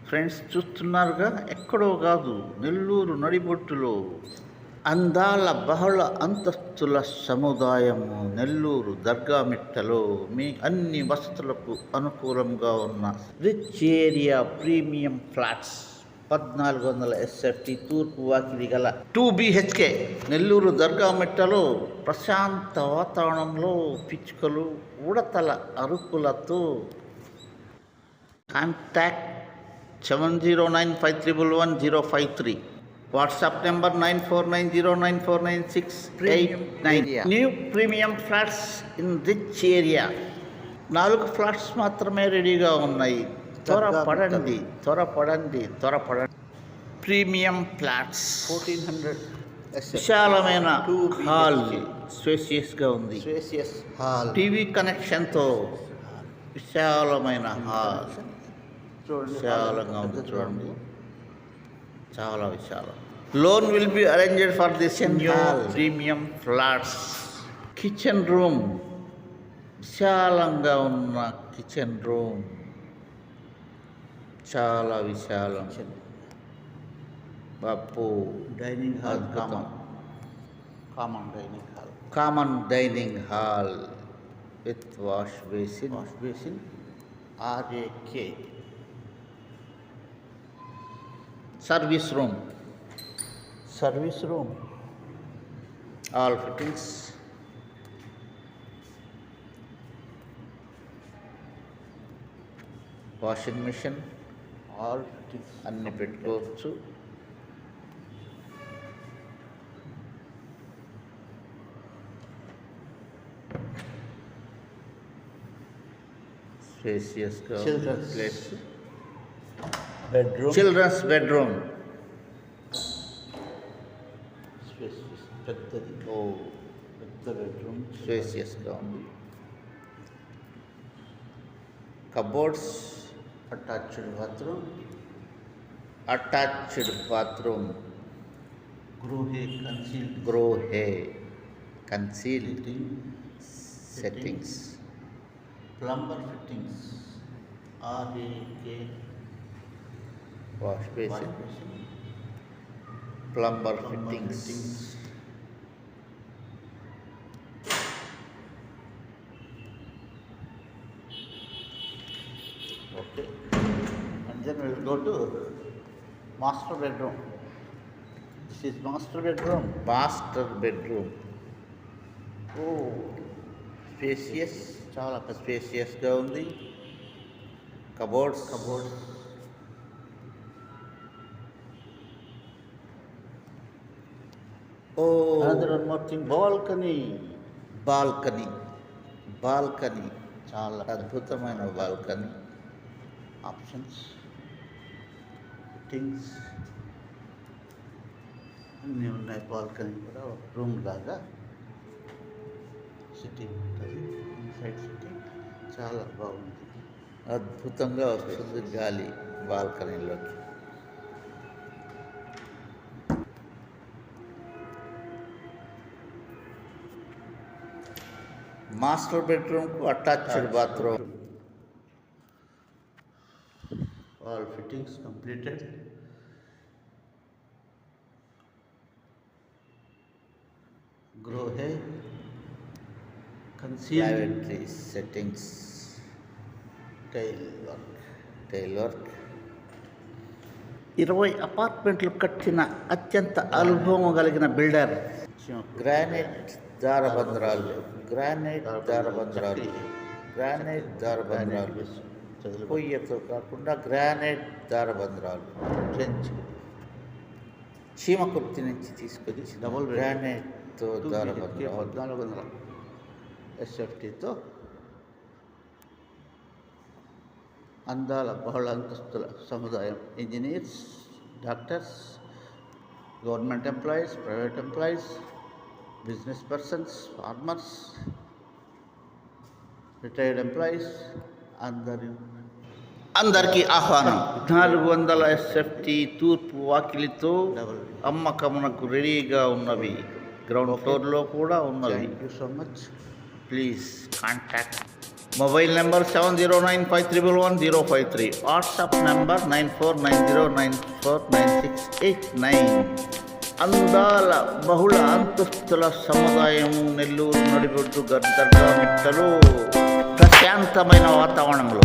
Friends చూస్తున్నారుగా, ఎక్కడో కాదు, నెల్లూరు నడిబొట్టులో అందాల బహుళ అంతస్తుల సముదాయము నెల్లూరు దర్గామిట్టలో మీ అన్ని వసతులకు అనుకూలంగా ఉన్న rich area premium flats 1400 SFT తూర్పు వాకిలి గల 2 BHK నెల్లూరు దర్గామిట్టలో ప్రశాంత వాతావరణంలో పిచ్చుకలు ఉడతల అరుపులతో. Contact 7095111053. WhatsApp number 9490949689. New premium flats in rich area. 4 flats మాత్రమే రెడీగా ఉన్నాయి. త్వరపడండి. Premium flats 1400. విశాలమైన హాల్, స్పేసియస్గా ఉంది. టీవీ కనెక్షన్తో విశాలమైన హాల్. విశాలంగా ఉంది చూడండి, చాలా విశాలం. Loan will be arranged for this premium flats. Kitchen room, విశాలంగా ఉన్న కిచెన్ రూమ్, చాలా విశాలం. బాపు dining hall, common dining hall with wash basin RAK. Service room, all fittings. Washing machine, all fittings అన్ని పెట్టుకోవచ్చు. స్పేసియస్గా ప్లేస్. చిల్డ్రన్స్ బెడ్రూమ్ పెద్దది, పెద్ద bedroom, స్పేసియస్గా ఉంది. Cupboards, attached bathroom, Grohe concealed settings, plumber fittings, RAK. Wash basin, plumber fittings. Okay, and then we'll go to master bedroom. This is master bedroom. Oh, spacious, చాలా స్పేసియస్గా ఉంది. Cupboards. Another one more thing, balcony, చాలా అద్భుతమైన balcony. Options, fittings అన్నీ ఉన్నాయి. Balcony కూడా ఒక room లాగా sitting ఉంటుంది. ఇన్సైడ్ సిట్టింగ్ చాలా బాగుంది, అద్భుతంగా వస్తుంది గాలి బాల్కనీలోకి. మాస్టర్ బెడ్రూమ్కు attached bathroom. All fittings completed. Grohe concealed settings, tile work. 20 అపార్ట్మెంట్లు కట్టిన అత్యంత అనుభవం కలిగిన బిల్డర్. గ్రానైట్ దారబంధరాలు, పొయ్యతో కాకుండా గ్రానైట్ దారబంధరాలు. ఫ్రెంచ్ చీమకుర్తి నుంచి తీసుకొచ్చి డబుల్ గ్రానైట్తో దారబంధరాలు. 1400 SFTతో అందాల బహుళ అంతస్తుల సముదాయం. Engineers, doctors, government employees, private employees, business persons, farmers, retired employees అందరికీ ఆహ్వానం. 400 SFT తూర్పు వాకిలితో అమ్మకమునకు రెడీగా ఉన్నవి. గ్రౌండ్ ఫ్లోర్లో కూడా ఉన్నవి. Thank you so much. Please contact mobile number 7095111053. WhatsApp number 9490949689. అందాల బహుళ అంతస్తుల సముదాయం నెల్లూరు నడిబొడ్డు దర్గా మిట్టలు ప్రశాంతమైన వాతావరణంలో